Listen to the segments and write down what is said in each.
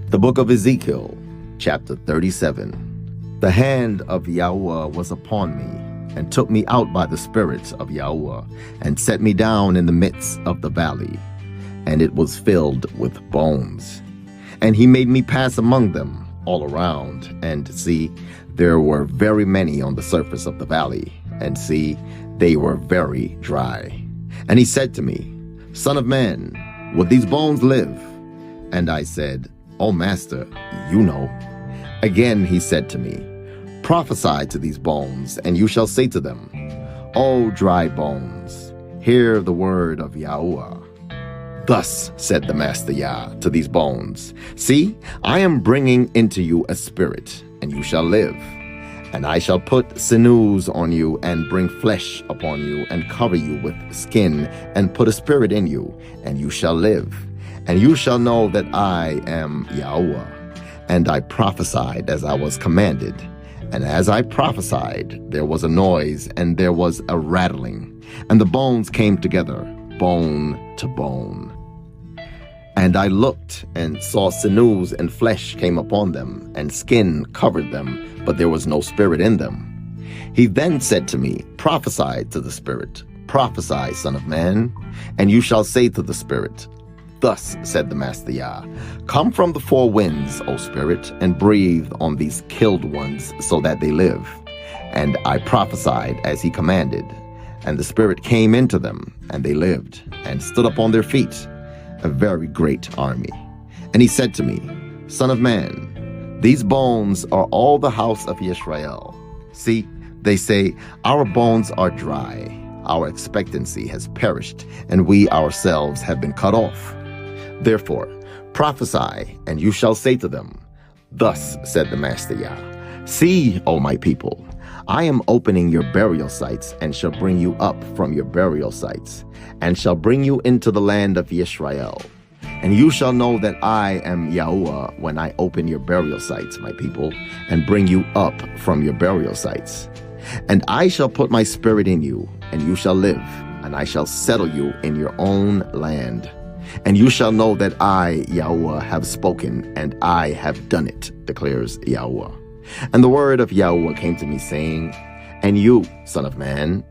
The book of Ezekiel, chapter 37. The hand of Yahweh was upon me, and took me out by the Spirit of Yahweh, and set me down in the midst of the valley, and it was filled with bones. And he made me pass among them all around, and see, there were very many on the surface of the valley, and see, they were very dry. And he said to me, Son of man, would these bones live? And I said, O Master, you know. Again he said to me, Prophesy to these bones, and you shall say to them, O dry bones, hear the word of Yahweh. Thus said the Master Yah to these bones, See, I am bringing into you a spirit, and you shall live. And I shall put sinews on you, and bring flesh upon you, and cover you with skin, and put a spirit in you, and you shall live. And you shall know that I am Yahweh. And I prophesied as I was commanded. And as I prophesied, there was a noise, and there was a rattling, and the bones came together, bone to bone. And I looked, and saw sinews and flesh came upon them, and skin covered them, but there was no spirit in them. He then said to me, Prophesy to the spirit, prophesy, son of man, and you shall say to the spirit, Thus said the Master Yah, Come from the four winds, O spirit, and breathe on these killed ones, so that they live. And I prophesied as he commanded, and the spirit came into them, and they lived, and stood up on their feet, a very great army. And he said to me, Son of man, these bones are all the house of Israel. See, they say, Our bones are dry, our expectancy has perished, and we ourselves have been cut off. Therefore, prophesy, and you shall say to them, Thus said the Master Yah, See, O my people, I am opening your burial sites, and shall bring you up from your burial sites, and shall bring you into the land of Israel. And you shall know that I am Yahweh when I open your burial sites, my people, and bring you up from your burial sites. And I shall put my spirit in you, and you shall live, and I shall settle you in your own land. And you shall know that I, Yahweh, have spoken, and I have done it, declares Yahweh. And the word of Yahweh came to me, saying, And you, son of man,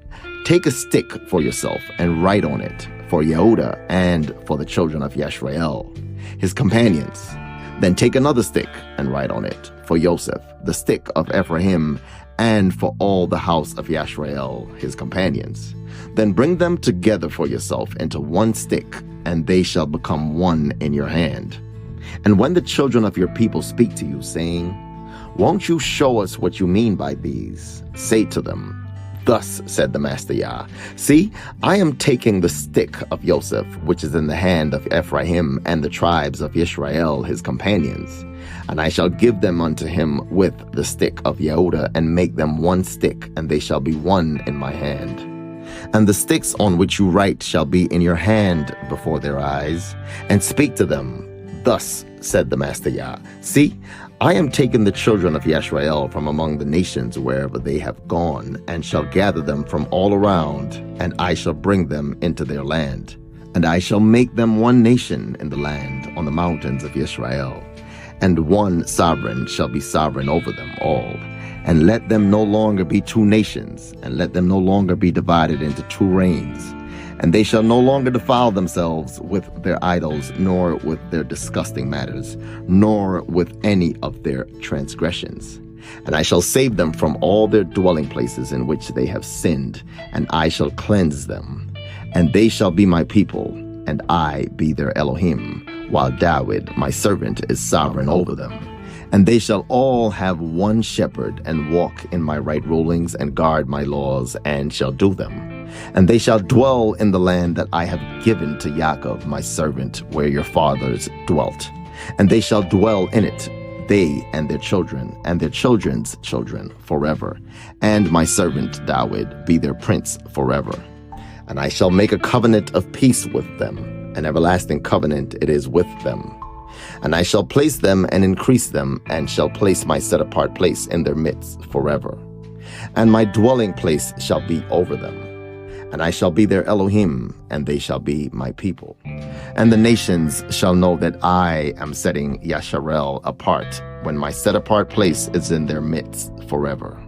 take a stick for yourself, and write on it, for Yehudah and for the children of Yashrael, his companions. Then take another stick, and write on it, for Joseph, the stick of Ephraim, and for all the house of Yashrael, his companions. Then bring them together for yourself into one stick, and they shall become one in your hand. And when the children of your people speak to you, saying, Won't you show us what you mean by these? Say to them, Thus said the Master Yah, See, I am taking the stick of Joseph, which is in the hand of Ephraim and the tribes of Israel, his companions, and I shall give them unto him with the stick of Yehudah, and make them one stick, and they shall be one in my hand. And the sticks on which you write shall be in your hand before their eyes, and speak to them. Thus said the Master Yah, See, I am taking the children of Yashrael from among the nations wherever they have gone, and shall gather them from all around, and I shall bring them into their land. And I shall make them one nation in the land on the mountains of Israel. And one sovereign shall be sovereign over them all. And let them no longer be two nations, and let them no longer be divided into two reigns. And they shall no longer defile themselves with their idols, nor with their disgusting matters, nor with any of their transgressions. And I shall save them from all their dwelling places in which they have sinned, and I shall cleanse them. And they shall be my people, and I be their Elohim, while David, my servant, is sovereign over them. And they shall all have one shepherd, and walk in my right rulings, and guard my laws, and shall do them. And they shall dwell in the land that I have given to Jacob, my servant, where your fathers dwelt. And they shall dwell in it, they and their children, and their children's children, forever. And my servant David be their prince forever. And I shall make a covenant of peace with them, an everlasting covenant it is with them. And I shall place them and increase them, and shall place my set-apart place in their midst forever. And my dwelling place shall be over them. And I shall be their Elohim, and they shall be my people. And the nations shall know that I am setting Yasharel apart, when my set-apart place is in their midst forever.